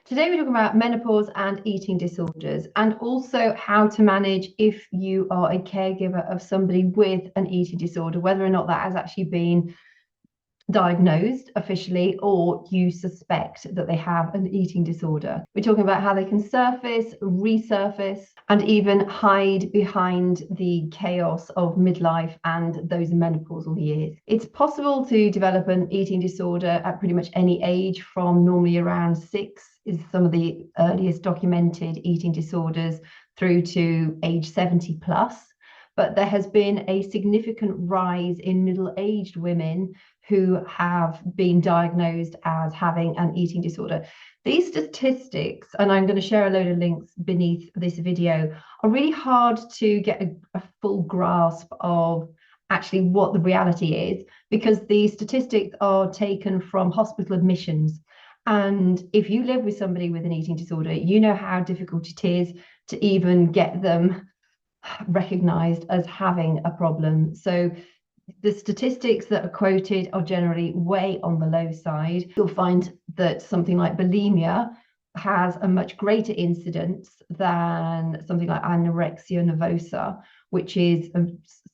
Today we're talking about menopause and eating disorders, and also how to manage if you are a caregiver of somebody with an eating disorder, whether or not that has actually been diagnosed officially or you suspect that they have an eating disorder. We're talking about how they can surface, resurface, and even hide behind the chaos of midlife and those menopausal years. It's possible to develop an eating disorder at pretty much any age, from normally around 6 is some of the earliest documented eating disorders, through to age 70 plus. But there has been a significant rise in middle-aged women who have been diagnosed as having an eating disorder. These statistics, and I'm going to share a load of links beneath this video, are really hard to get a full grasp of actually what the reality is, because the statistics are taken from hospital admissions. And if you live with somebody with an eating disorder, you know how difficult it is to even get them recognized as having a problem. So the statistics that are quoted are generally way on the low side. You'll find that something like bulimia has a much greater incidence than something like anorexia nervosa, which is a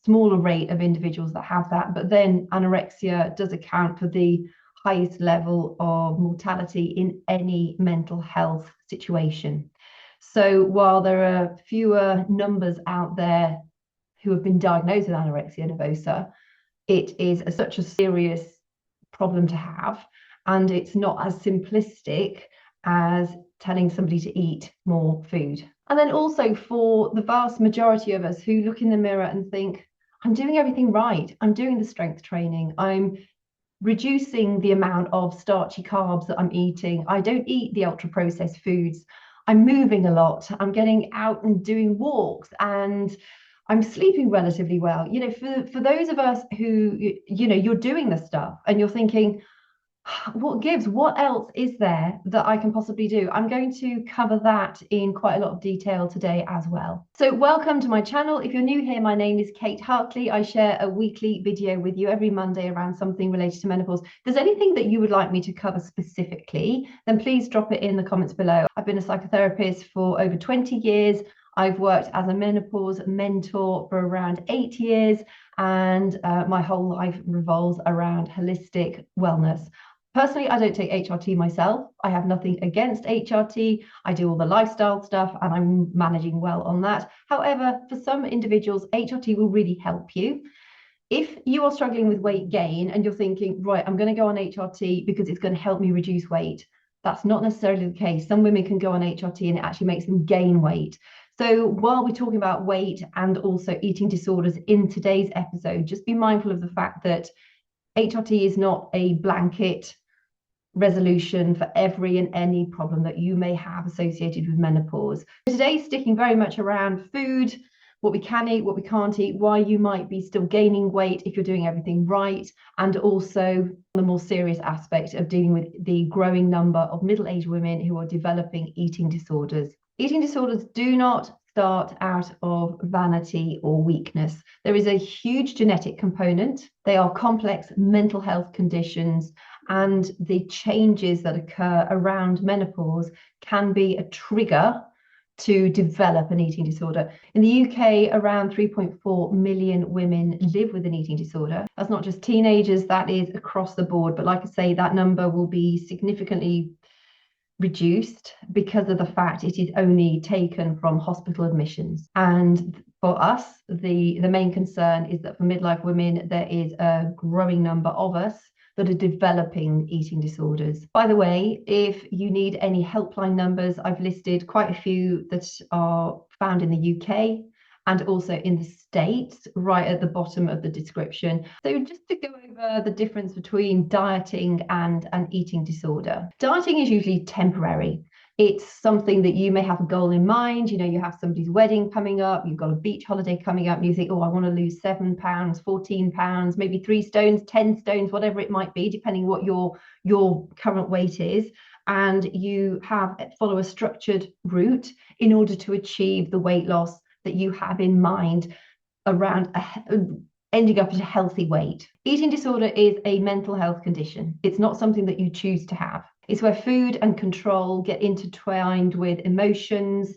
smaller rate of individuals that have that. But then anorexia does account for the highest level of mortality in any mental health situation. So while there are fewer numbers out there who have been diagnosed with anorexia nervosa, it is such a serious problem to have, and it's not as simplistic as telling somebody to eat more food. And then also, for the vast majority of us who look in the mirror and think, I'm doing everything right, I'm doing the strength training, I'm reducing the amount of starchy carbs that I'm eating, I don't eat the ultra processed foods, I'm moving a lot, I'm getting out and doing walks, and I'm sleeping relatively well. For those of us who, you're doing the stuff and you're thinking, what gives? What else is there that I can possibly do? I'm going to cover that in quite a lot of detail today as well. So welcome to my channel. If you're new here, my name is Kate Hartley. I share a weekly video with you every Monday around something related to menopause. If there's anything that you would like me to cover specifically, then please drop it in the comments below. I've been a psychotherapist for over 20 years. I've worked as a menopause mentor for around 8 years, and my whole life revolves around holistic wellness. Personally, I don't take HRT myself. I have nothing against HRT. I do all the lifestyle stuff and I'm managing well on that. However, for some individuals, HRT will really help you. If you are struggling with weight gain and you're thinking, right, I'm going to go on HRT because it's going to help me reduce weight, that's not necessarily the case. Some women can go on HRT and it actually makes them gain weight. So while we're talking about weight and also eating disorders in today's episode, just be mindful of the fact that HRT is not a blanket resolution for every and any problem that you may have associated with menopause. Today, sticking very much around food, what we can eat, what we can't eat, why you might be still gaining weight if you're doing everything right, and also the more serious aspect of dealing with the growing number of middle-aged women who are developing eating disorders. Eating disorders do not start out of vanity or weakness. There is a huge genetic component. They are complex mental health conditions, and the changes that occur around menopause can be a trigger to develop an eating disorder. In the UK, around 3.4 million women live with an eating disorder. That's not just teenagers, that is across the board. But like I say, that number will be significantly reduced because of the fact it is only taken from hospital admissions. And for us, the main concern is that for midlife women, there is a growing number of us that are developing eating disorders. By the way, if you need any helpline numbers, I've listed quite a few that are found in the UK and also in the States, right at the bottom of the description. So just to go over the difference between dieting and an eating disorder. Dieting is usually temporary. It's something that you may have a goal in mind. You have somebody's wedding coming up, you've got a beach holiday coming up, and you think, oh, I want to lose 7 pounds, 14 pounds, maybe 3 stones, 10 stones, whatever it might be, depending what your current weight is. And you follow a structured route in order to achieve the weight loss that you have in mind around ending up at a healthy weight. Eating disorder is a mental health condition. It's not something that you choose to have. It's where food and control get intertwined with emotions,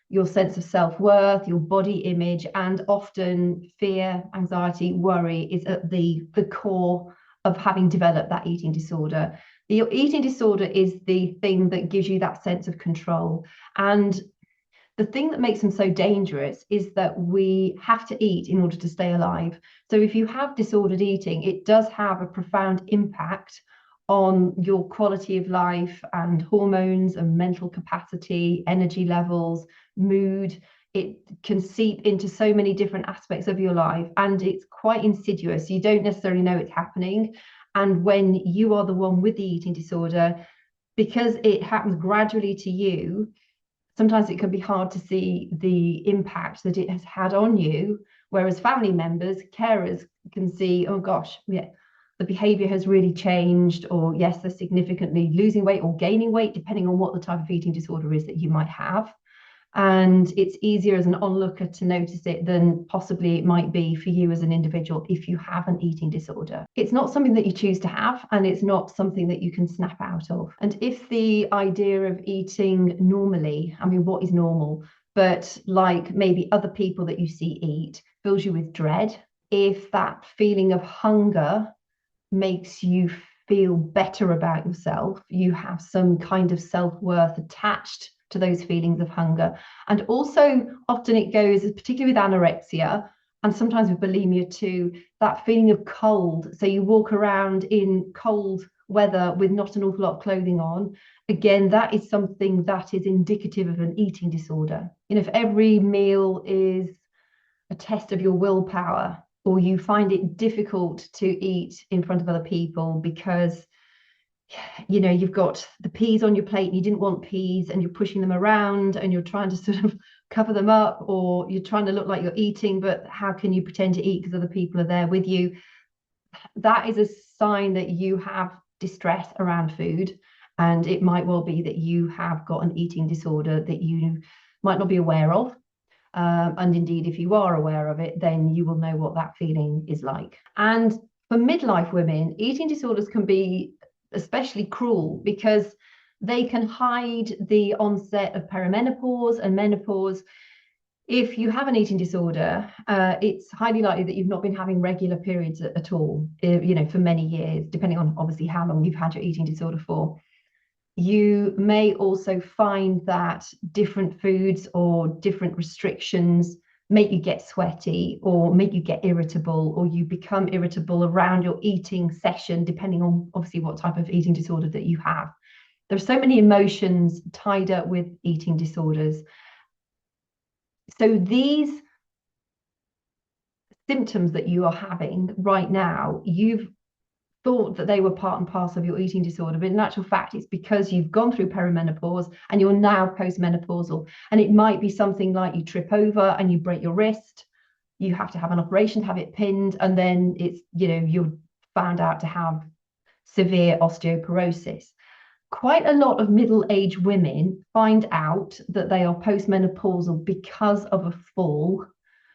your sense of self-worth, your body image, and often fear, anxiety, worry is at the core of having developed that eating disorder. The eating disorder is the thing that gives you that sense of control. And the thing that makes them so dangerous is that we have to eat in order to stay alive. So if you have disordered eating, it does have a profound impact on your quality of life and hormones and mental capacity, energy levels, mood. It can seep into so many different aspects of your life, and it's quite insidious. You don't necessarily know it's happening. And when you are the one with the eating disorder, because it happens gradually to you, sometimes it can be hard to see the impact that it has had on you. Whereas family members, carers can see, oh gosh, yeah, the behavior has really changed, or yes, they're significantly losing weight or gaining weight, depending on what the type of eating disorder is that you might have. And it's easier as an onlooker to notice it than possibly it might be for you as an individual if you have an eating disorder. It's not something that you choose to have, and it's not something that you can snap out of. And if the idea of eating normally, I mean, what is normal? But like maybe other people that you see eat fills you with dread, if that feeling of hunger makes you feel better about yourself, you have some kind of self-worth attached to those feelings of hunger. And also often it goes, particularly with anorexia and sometimes with bulimia too, that feeling of cold. So you walk around in cold weather with not an awful lot of clothing on. Again, that is something that is indicative of an eating disorder. You know, if every meal is a test of your willpower, or you find it difficult to eat in front of other people because you know you've got the peas on your plate and you didn't want peas and you're pushing them around and you're trying to sort of cover them up, or you're trying to look like you're eating, but how can you pretend to eat because other people are there with you? That is a sign that you have distress around food, and it might well be that you have got an eating disorder that you might not be aware of. And indeed, if you are aware of it, then you will know what that feeling is like. And for midlife women, eating disorders can be especially cruel because they can hide the onset of perimenopause and menopause. If you have an eating disorder, it's highly likely that you've not been having regular periods at all, you know, for many years, depending on obviously how long you've had your eating disorder for. You may also find that different foods or different restrictions make you get sweaty or make you get irritable, or you become irritable around your eating session, depending on obviously what type of eating disorder that you have. There's so many emotions tied up with eating disorders. So these symptoms that you are having right now, you've thought that they were part and parcel of your eating disorder, but in actual fact it's because you've gone through perimenopause and you're now postmenopausal. And it might be something like you trip over and you break your wrist, you have to have an operation to have it pinned, and then it's, you know, you're found out to have severe osteoporosis. Quite a lot of middle-aged women find out that they are postmenopausal because of a fall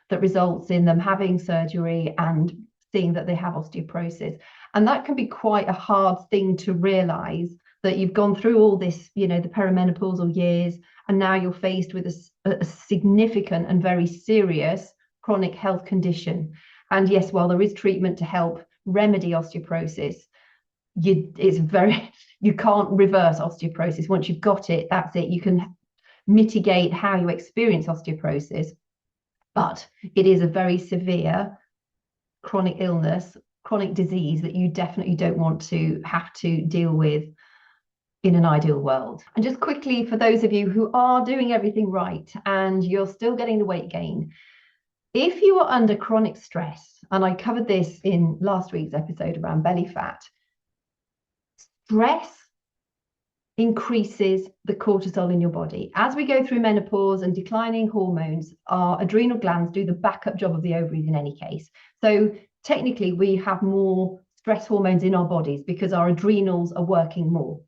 that results in them having surgery and seeing that they have osteoporosis. And that can be quite a hard thing to realize, that you've gone through all this, you know, the perimenopausal years, and now you're faced with a significant and very serious chronic health condition. And yes, while there is treatment to help remedy osteoporosis, you can't reverse osteoporosis. Once you've got it, that's it. You can mitigate how you experience osteoporosis, but it is a very severe chronic illness, chronic disease that you definitely don't want to have to deal with in an ideal world. And just quickly, for those of you who are doing everything right and you're still getting the weight gain, if you are under chronic stress, and I covered this in last week's episode around belly fat, stress increases the cortisol in your body. As we go through menopause and declining hormones, our adrenal glands do the backup job of the ovaries in any case. So technically we have more stress hormones in our bodies because our adrenals are working more.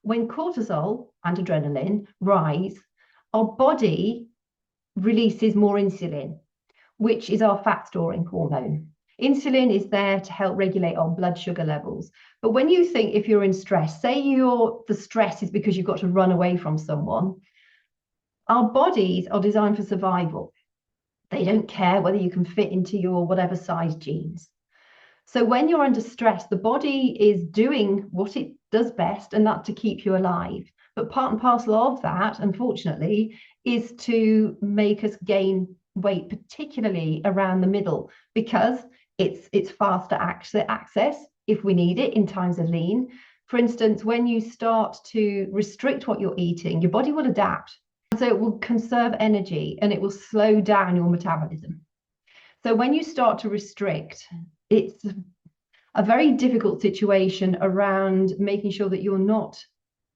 When cortisol and adrenaline rise, our body releases more insulin, which is our fat storing hormone. Insulin is there to help regulate our blood sugar levels. But when you think, if you're in stress, say the stress is because you've got to run away from someone, our bodies are designed for survival. They don't care whether you can fit into your whatever size jeans. So when you're under stress, the body is doing what it does best, and that's to keep you alive. But part and parcel of that, unfortunately, is to make us gain weight, particularly around the middle, because it's faster access if we need it in times of lean. For instance, when you start to restrict what you're eating, your body will adapt. So it will conserve energy and it will slow down your metabolism. So when you start to restrict, it's a very difficult situation around making sure that you're not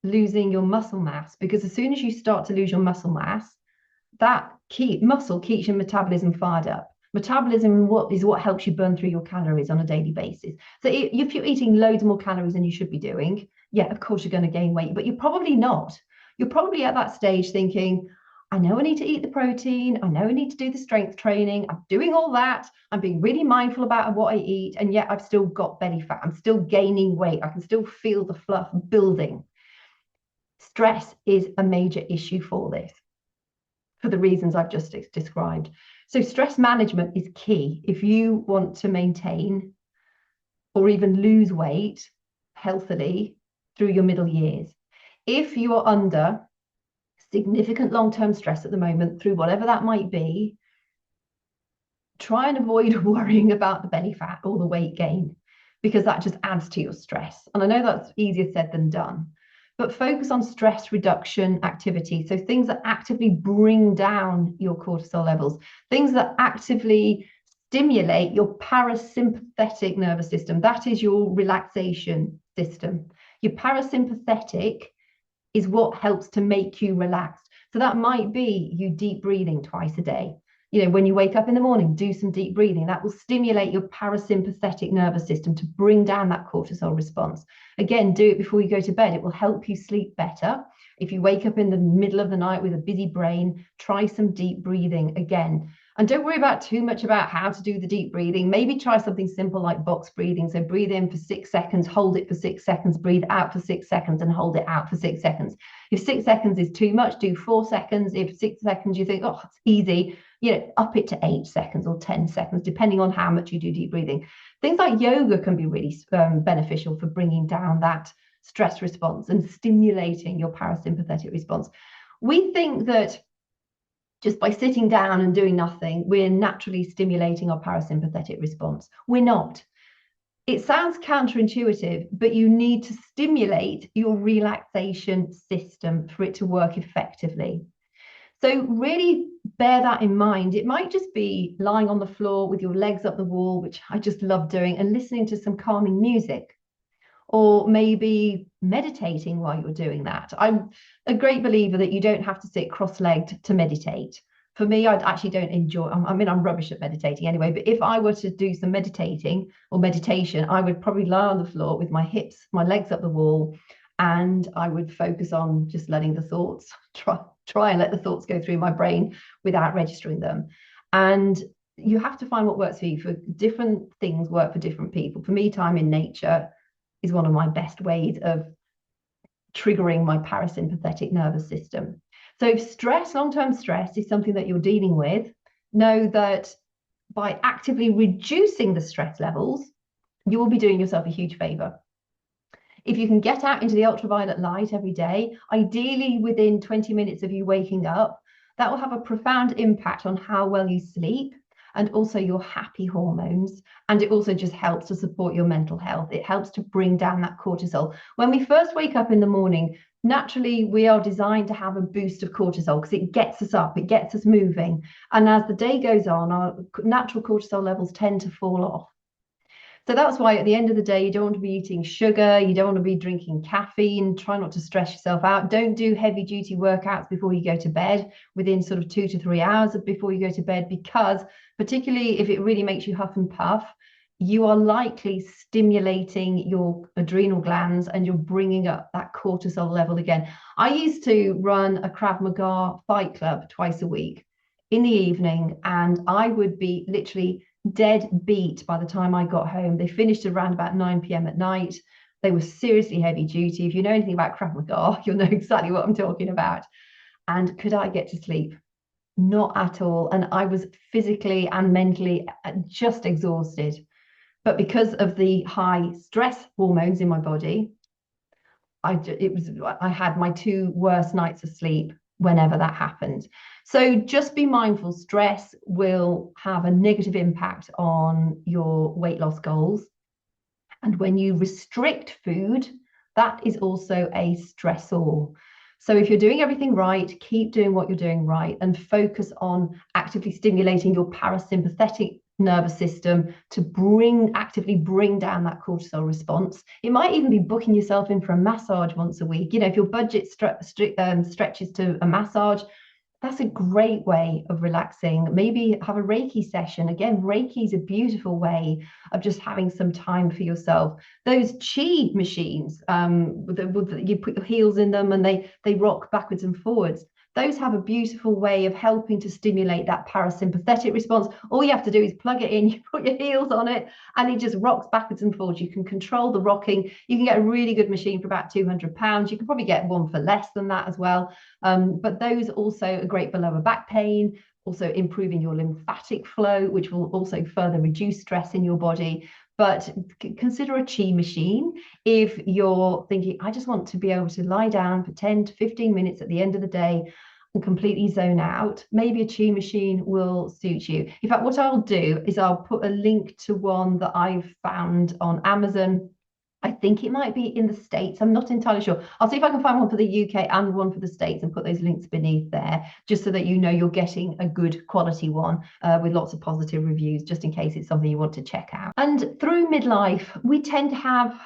losing your muscle mass, because as soon as you start to lose your muscle mass, that muscle keeps your metabolism fired up. Metabolism is what helps you burn through your calories on a daily basis. So if you're eating loads more calories than you should be doing, yeah, of course you're going to gain weight, but you're probably not. You're probably at that stage thinking, I know I need to eat the protein. I know I need to do the strength training. I'm doing all that. I'm being really mindful about what I eat. And yet I've still got belly fat. I'm still gaining weight. I can still feel the fluff building. Stress is a major issue for this, for the reasons I've just described. So stress management is key if you want to maintain or even lose weight healthily through your middle years. If you are under significant long-term stress at the moment, through whatever that might be, try and avoid worrying about the belly fat or the weight gain, because that just adds to your stress. And I know that's easier said than done, but focus on stress reduction activity. So things that actively bring down your cortisol levels, things that actively stimulate your parasympathetic nervous system. That is your relaxation system. Your parasympathetic is what helps to make you relaxed. So that might be you deep breathing twice a day. You know, when you wake up in the morning, do some deep breathing. That will stimulate your parasympathetic nervous system to bring down that cortisol response. Again, do it before you go to bed. It will help you sleep better. If you wake up in the middle of the night with a busy brain, try some deep breathing again. And don't worry about too much about how to do the deep breathing. Maybe try something simple like box breathing. So breathe in for 6 seconds, hold it for 6 seconds, breathe out for 6 seconds, and hold it out for 6 seconds. If 6 seconds is too much, do 4 seconds. If 6 seconds you think, oh, it's easy, you know, up it to 8 seconds or 10 seconds, depending on how much you do deep breathing. Things like yoga can be really beneficial for bringing down that stress response and stimulating your parasympathetic response. We think that just by sitting down and doing nothing, we're naturally stimulating our parasympathetic response. We're not. It sounds counterintuitive, but you need to stimulate your relaxation system for it to work effectively. So really bear that in mind. It might just be lying on the floor with your legs up the wall, which I just love doing, and listening to some calming music, or maybe meditating while you're doing that. I'm a great believer that you don't have to sit cross-legged to meditate. For me, I actually don't enjoy, I'm rubbish at meditating anyway, but if I were to do some meditating or meditation, I would probably lie on the floor with my hips, my legs up the wall, and I would focus on just letting the thoughts, try and let the thoughts go through my brain without registering them. And you have to find what works for you. For different things work for different people. For me, time in nature is one of my best ways of triggering my parasympathetic nervous system. So if stress, long-term stress, is something that you're dealing with, know that by actively reducing the stress levels, you will be doing yourself a huge favor. If you can get out into the ultraviolet light every day, ideally within 20 minutes of you waking up, that will have a profound impact on how well you sleep and also your happy hormones. And it also just helps to support your mental health. It helps to bring down that cortisol. When we first wake up in the morning, naturally, we are designed to have a boost of cortisol because it gets us up, it gets us moving. And as the day goes on, our natural cortisol levels tend to fall off. So that's why at the end of the day, you don't want to be eating sugar, you don't want to be drinking caffeine, try not to stress yourself out. Don't do heavy duty workouts before you go to bed, within sort of 2 to 3 hours before you go to bed, because particularly if it really makes you huff and puff, you are likely stimulating your adrenal glands and you're bringing up that cortisol level again. I used to run a Krav Maga fight club twice a week in the evening, and I would be literally dead beat by the time I got home. They finished around about 9 p.m. at night. They were seriously heavy duty. If you know anything about Krav Maga, you'll know exactly what I'm talking about. And could I get to sleep? Not at all. And I was physically and mentally just exhausted. But because of the high stress hormones in my body, I had my 2 worst nights of sleep whenever that happened. So just be mindful, stress will have a negative impact on your weight loss goals. And when you restrict food, that is also a stressor. So if you're doing everything right, keep doing what you're doing right and focus on actively stimulating your parasympathetic nervous system to actively bring down that cortisol response. It might even be booking yourself in for a massage once a week. If your budget stretches to a massage, that's a great way of relaxing. Maybe have a Reiki session. Again, Reiki is a beautiful way of just having some time for yourself. Those chi machines, you put your heels in them and they rock backwards and forwards. Those have a beautiful way of helping to stimulate that parasympathetic response. All you have to do is plug it in, you put your heels on it, and it just rocks backwards and forwards. You can control the rocking. You can get a really good machine for about £200. You can probably get one for less than that as well. But those also are great for lower back pain, also improving your lymphatic flow, which will also further reduce stress in your body. But consider a chi machine if you're thinking, I just want to be able to lie down for 10 to 15 minutes at the end of the day and completely zone out. Maybe a chi machine will suit you. In fact, what I'll do is I'll put a link to one that I've found on Amazon. I think it might be in the States. I'm not entirely sure. I'll see if I can find one for the UK and one for the States and put those links beneath there, just so that you know you're getting a good quality one with lots of positive reviews, just in case it's something you want to check out. And through midlife, we tend to have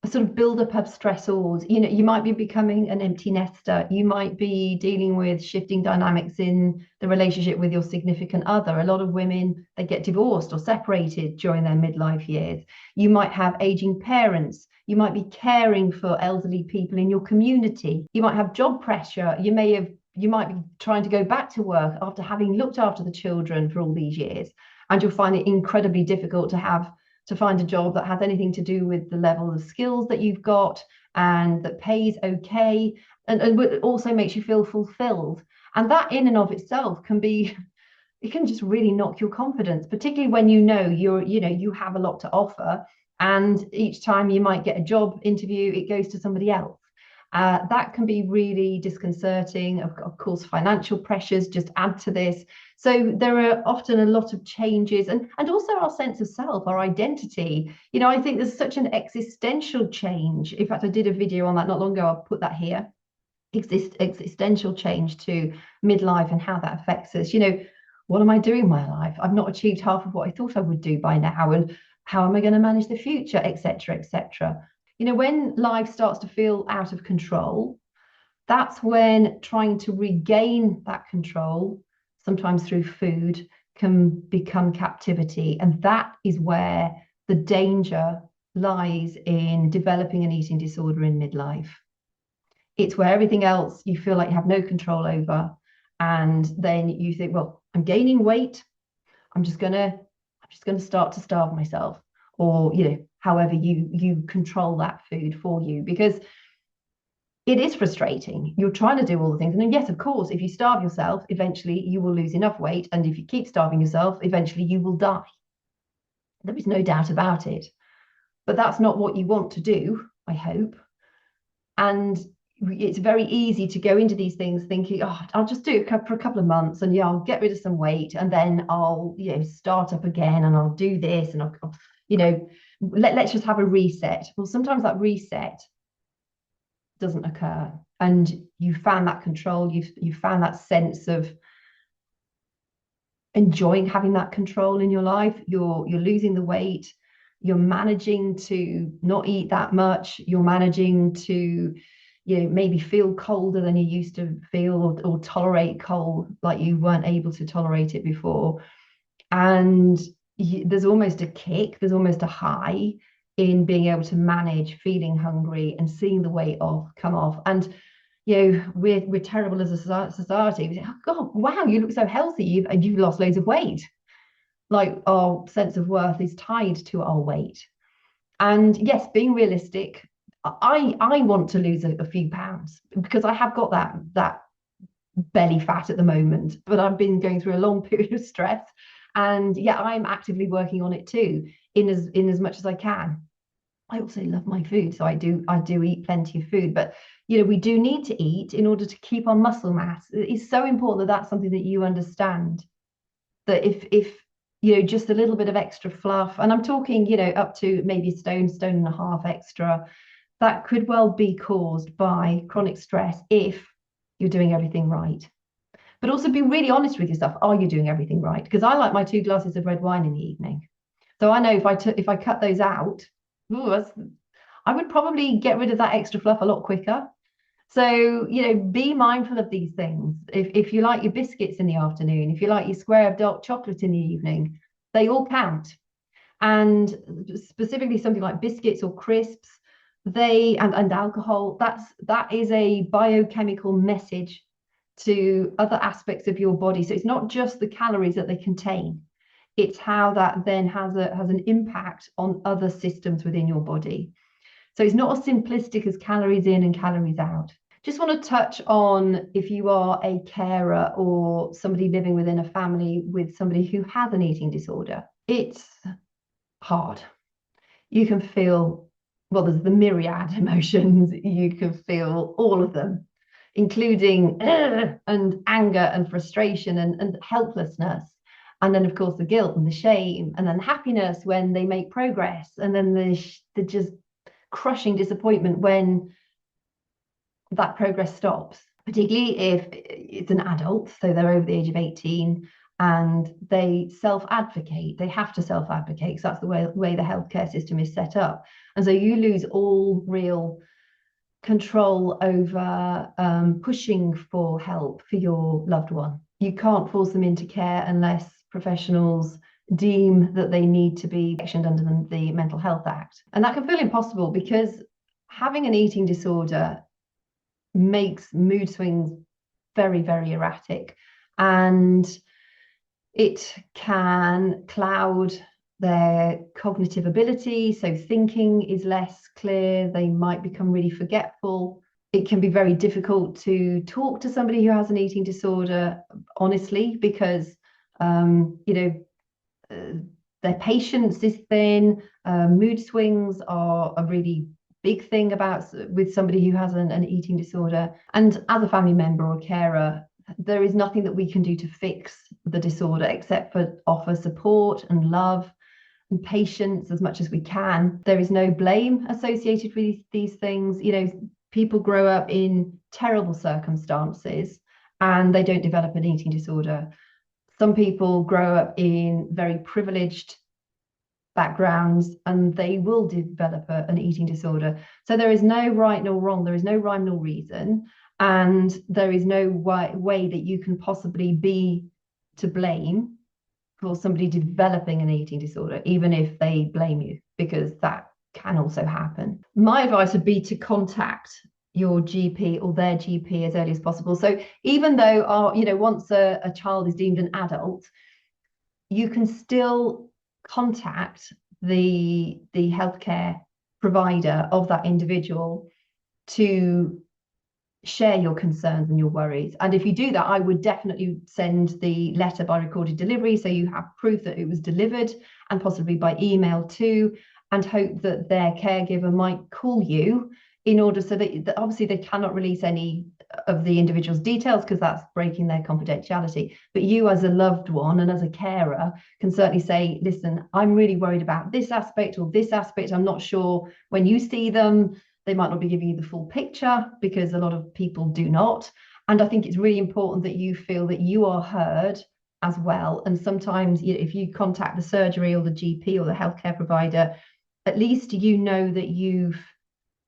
a sort of buildup of stressors. You might be becoming an empty nester. You might be dealing with shifting dynamics in the relationship with your significant other. A lot of women, they get divorced or separated during their midlife years. You might have aging parents. You might be caring for elderly people in your community. You might have job pressure. You might be trying to go back to work after having looked after the children for all these years. And you'll find it incredibly difficult to find a job that has anything to do with the level of skills that you've got and that pays okay and also makes you feel fulfilled. And that in and of itself it can just really knock your confidence, particularly when you have a lot to offer. And each time you might get a job interview, it goes to somebody else. That can be really disconcerting. Of course, financial pressures just add to this. So there are often a lot of changes and also our sense of self, our identity. I think there's such an existential change. In fact, I did a video on that not long ago. I'll put that here. Existential change to midlife and how that affects us. What am I doing in my life? I've not achieved half of what I thought I would do by now. And how am I going to manage the future, etc., etc. When life starts to feel out of control, that's when trying to regain that control, sometimes through food, can become captivity. And that is where the danger lies in developing an eating disorder in midlife. It's where everything else you feel like you have no control over. And then you think, well, I'm gaining weight. I'm just gonna start to starve myself, or however you control that food for you, because it is frustrating. You're trying to do all the things. And then, yes, of course, if you starve yourself, eventually you will lose enough weight. And if you keep starving yourself, eventually you will die. There is no doubt about it. But that's not what you want to do, I hope. And it's very easy to go into these things thinking, oh, I'll just do it for a couple of months and I'll get rid of some weight and then I'll, start up again and I'll do this and let's just have a reset. Well, sometimes that reset doesn't occur, and you found that control, you found that sense of enjoying having that control in your life. You're losing the weight, you're managing to not eat that much, you're managing to maybe feel colder than you used to feel, or tolerate cold like you weren't able to tolerate it before. And there's almost a kick, there's almost a high in being able to manage feeling hungry and seeing the weight come off. And we're terrible as a society. We say, oh God, wow, you look so healthy, you've lost loads of weight. like our sense of worth is tied to our weight. And yes, being realistic, I want to lose a few pounds because I have got that belly fat at the moment, but I've been going through a long period of stress, and yeah, I'm actively working on it too, in as much as I can. I also love my food, so I do eat plenty of food, but we do need to eat in order to keep our muscle mass. It's so important that that's something that you understand, that if just a little bit of extra fluff, and I'm talking up to maybe a stone and a half extra, that could well be caused by chronic stress if you're doing everything right. But also be really honest with yourself. Are you doing everything right? Because I like my 2 glasses of red wine in the evening. So I know if I cut those out, ooh, I would probably get rid of that extra fluff a lot quicker. So, be mindful of these things. If you like your biscuits in the afternoon, if you like your square of dark chocolate in the evening, they all count. And specifically something like biscuits or crisps, and alcohol, that is a biochemical message to other aspects of your body. So it's not just the calories that they contain, it's how that then has an impact on other systems within your body. So it's not as simplistic as calories in and calories out. Just want to touch on, if you are a carer or somebody living within a family with somebody who has an eating disorder, it's hard. You can feel, well, there's the myriad emotions. You can feel all of them, including and anger and frustration and helplessness. And then, of course, the guilt and the shame, and then happiness when they make progress, and then the just crushing disappointment when that progress stops, particularly if it's an adult, so they're over the age of 18 and they self-advocate. They have to self-advocate because that's the way the healthcare system is set up. And so you lose all real control over pushing for help for your loved one. You can't force them into care unless professionals deem that they need to be sectioned under the Mental Health Act. And that can feel impossible because having an eating disorder makes mood swings very, very erratic, and it can cloud their cognitive ability. So thinking is less clear. They might become really forgetful. It can be very difficult to talk to somebody who has an eating disorder honestly, because their patience is thin. Mood swings are a really big thing with somebody who has an eating disorder. And as a family member or carer, there is nothing that we can do to fix the disorder except for offer support and love and patience as much as we can. There is no blame associated with these things. People grow up in terrible circumstances and they don't develop an eating disorder. Some people grow up in very privileged backgrounds and they will develop an eating disorder. So there is no right nor wrong. There is no rhyme nor reason. And there is no way that you can possibly be to blame for somebody developing an eating disorder, even if they blame you, because that can also happen. My advice would be to contact your GP or their GP as early as possible. So even though once a child is deemed an adult, you can still contact the healthcare provider of that individual to share your concerns and your worries. And if you do that, I would definitely send the letter by recorded delivery, so you have proof that it was delivered, and possibly by email too, and hope that their caregiver might call you in order, so that obviously they cannot release any of the individual's details because that's breaking their confidentiality. But you as a loved one and as a carer can certainly say, listen, I'm really worried about this aspect or this aspect. I'm not sure when you see them, they might not be giving you the full picture, because a lot of people do not. And I think it's really important that you feel that you are heard as well. And sometimes if you contact the surgery or the GP or the healthcare provider, at least you know that you've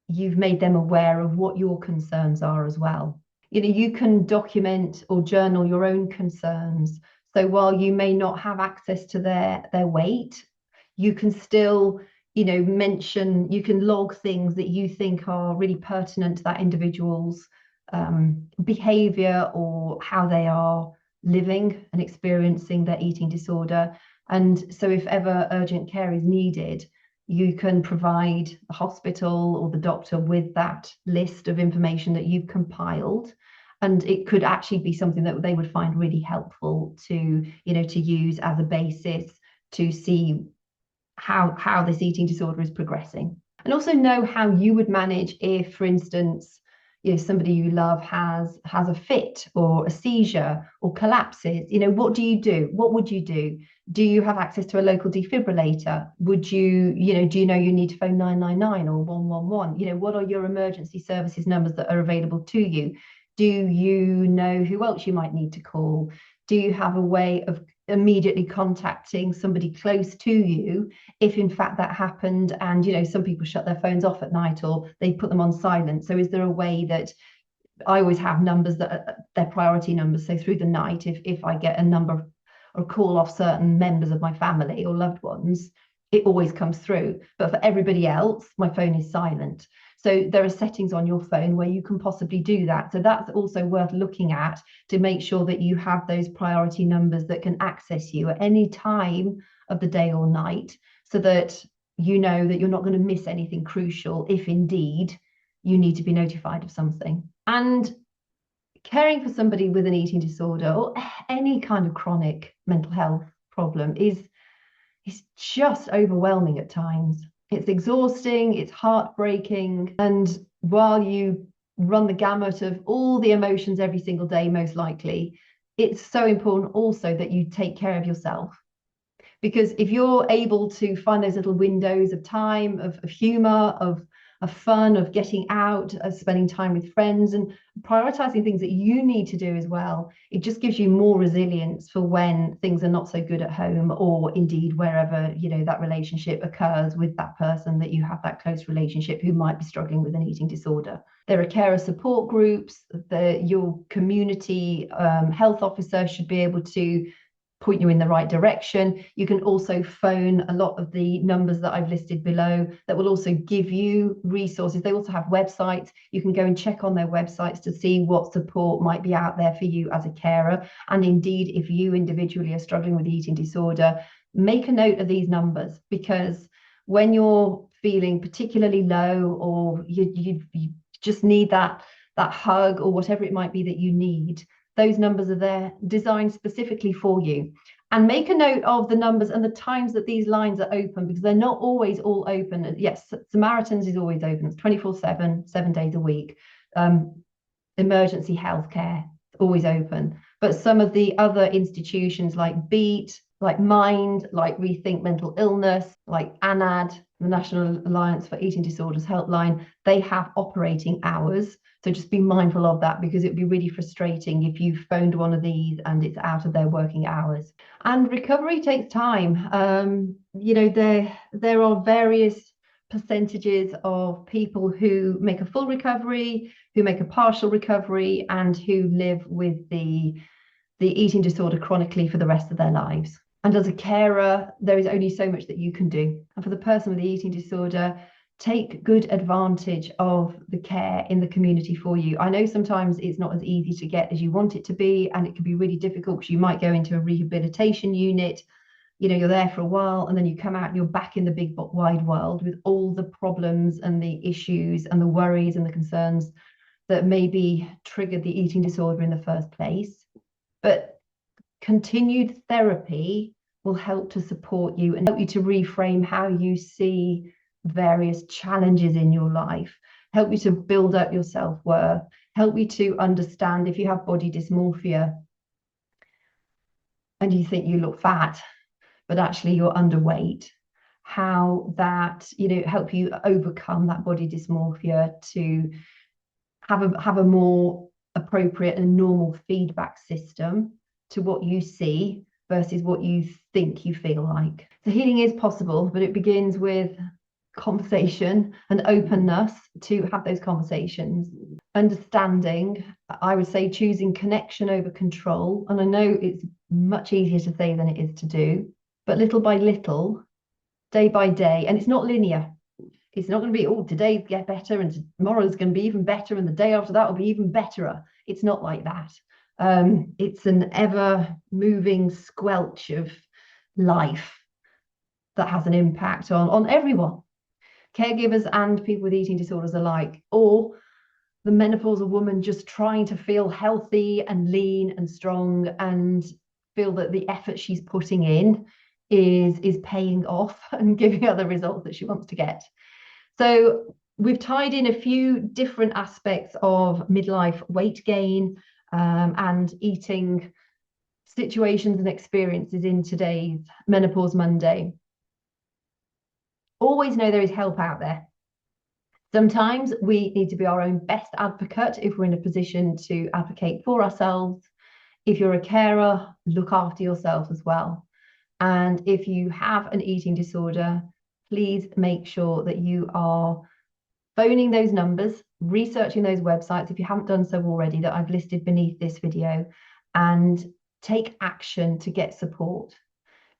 made them aware of what your concerns are as well. You can document or journal your own concerns. So while you may not have access to their weight, you can still mention, you can log things that you think are really pertinent to that individual's behavior or how they are living and experiencing their eating disorder. And so if ever urgent care is needed, you can provide the hospital or the doctor with that list of information that you've compiled. And it could actually be something that they would find really helpful to, to use as a basis to see how this eating disorder is progressing. And also know how you would manage if, for instance, somebody you love has a fit or a seizure or collapses. What do you do? What would you do? Do you have access to a local defibrillator? Would you, do you know you need to phone 999 or 111? What are your emergency services numbers that are available to you? Do you know who else you might need to call? Do you have a way of immediately contacting somebody close to you if in fact that happened? And some people shut their phones off at night or they put them on silent. So is there a way that I always have numbers that are their priority numbers? So through the night, if I get a number or call off certain members of my family or loved ones, it always comes through. But for everybody else, my phone is silent. So there are settings on your phone where you can possibly do that. So that's also worth looking at to make sure that you have those priority numbers that can access you at any time of the day or night, so that you know that you're not going to miss anything crucial if indeed you need to be notified of something. And caring for somebody with an eating disorder or any kind of chronic mental health problem is just overwhelming at times. It's exhausting, it's heartbreaking. And while you run the gamut of all the emotions every single day, most likely, it's so important also that you take care of yourself. Because if you're able to find those little windows of time, of humor, of fun, of getting out, of spending time with friends and prioritizing things that you need to do as well, it just gives you more resilience for when things are not so good at home, or indeed wherever that relationship occurs with that person that you have that close relationship who might be struggling with an eating disorder. There are carer support groups. Your community health officer should be able to point you in the right direction. You can also phone a lot of the numbers that I've listed below that will also give you resources. They also have websites. You can go and check on their websites to see what support might be out there for you as a carer. And indeed, if you individually are struggling with eating disorder, make a note of these numbers, because when you're feeling particularly low, or you just need that hug or whatever it might be that you need, those numbers are there designed specifically for you. And make a note of the numbers and the times that these lines are open, because they're not always all open. And yes, Samaritans is always open. It's 24/7, 7 days a week. Emergency healthcare, always open. But some of the other institutions like BEAT, like Mind, like Rethink Mental Illness, like ANAD, the National Alliance for Eating Disorders Helpline, they have operating hours. So just be mindful of that, because it would be really frustrating if you phoned one of these and it's out of their working hours. And recovery takes time. There are various percentages of people who make a full recovery, who make a partial recovery, and who live with the eating disorder chronically for the rest of their lives. And as a carer, there is only so much that you can do. And for the person with the eating disorder, take good advantage of the care in the community for you. I know sometimes it's not as easy to get as you want it to be, and it can be really difficult because you might go into a rehabilitation unit, you're there for a while, and then you come out and you're back in the big wide world with all the problems and the issues and the worries and the concerns that maybe triggered the eating disorder in the first place. But continued therapy will help to support you and help you to reframe how you see various challenges in your life, help you to build up your self-worth, help you to understand if you have body dysmorphia and you think you look fat, but actually you're underweight, how that, help you overcome that body dysmorphia to have a more appropriate and normal feedback system to what you see versus what you think you feel like. So healing is possible, but it begins with conversation and openness to have those conversations. Understanding, I would say, choosing connection over control. And I know it's much easier to say than it is to do, but little by little, day by day, and it's not linear. It's not going to be, today get better and tomorrow's going to be even better and the day after that will be even betterer. It's not like that. It's an ever moving squelch of life that has an impact on everyone, caregivers and people with eating disorders alike, or the menopausal woman just trying to feel healthy and lean and strong and feel that the effort she's putting in is paying off and giving her the results that she wants to get. So we've tied in a few different aspects of midlife weight gain and eating situations and experiences in today's Menopause Monday. Always know there is help out there. Sometimes we need to be our own best advocate if we're in a position to advocate for ourselves. If you're a carer, look after yourself as well. And if you have an eating disorder, please make sure that you are phoning those numbers, researching those websites if you haven't done so already that I've listed beneath this video, and take action to get support.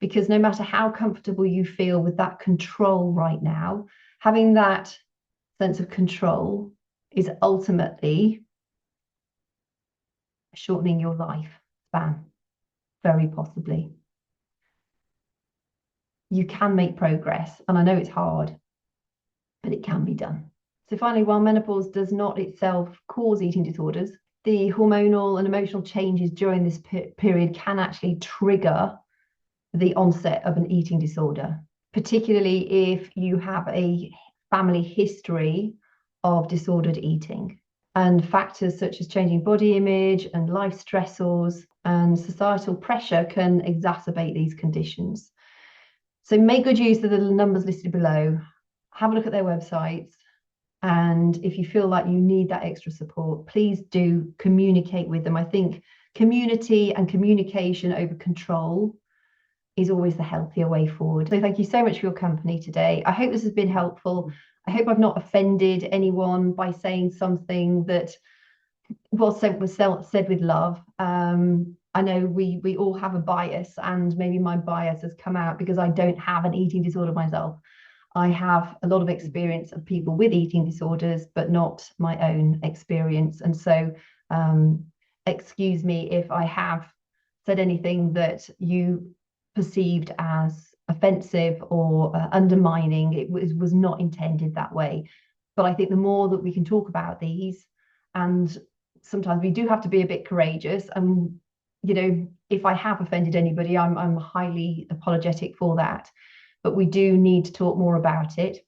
Because no matter how comfortable you feel with that control right now, having that sense of control is ultimately shortening your life span, very possibly. You can make progress, and I know it's hard, but it can be done. So finally, while menopause does not itself cause eating disorders, the hormonal and emotional changes during this period can actually trigger the onset of an eating disorder, particularly if you have a family history of disordered eating. And factors such as changing body image and life stressors and societal pressure can exacerbate these conditions. So make good use of the numbers listed below. Have a look at their websites. And if you feel like you need that extra support, please do communicate with them. I think community and communication over control is always the healthier way forward. So thank you so much for your company today. I hope this has been helpful. I hope I've not offended anyone by saying something that was said with love. I know we all have a bias, and maybe my bias has come out because I don't have an eating disorder myself. I have a lot of experience of people with eating disorders, but not my own experience. And so excuse me if I have said anything that you perceived as offensive or undermining. It was not intended that way. But I think the more that we can talk about these, and sometimes we do have to be a bit courageous. And, you know, if I have offended anybody, I'm highly apologetic for that. But we do need to talk more about it.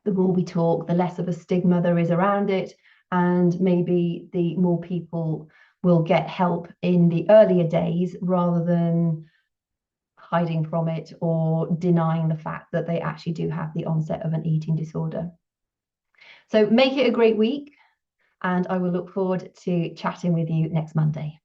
The more we talk, the less of a stigma there is around it. And maybe the more people will get help in the earlier days rather than hiding from it or denying the fact that they actually do have the onset of an eating disorder. So make it a great week, and I will look forward to chatting with you next Monday.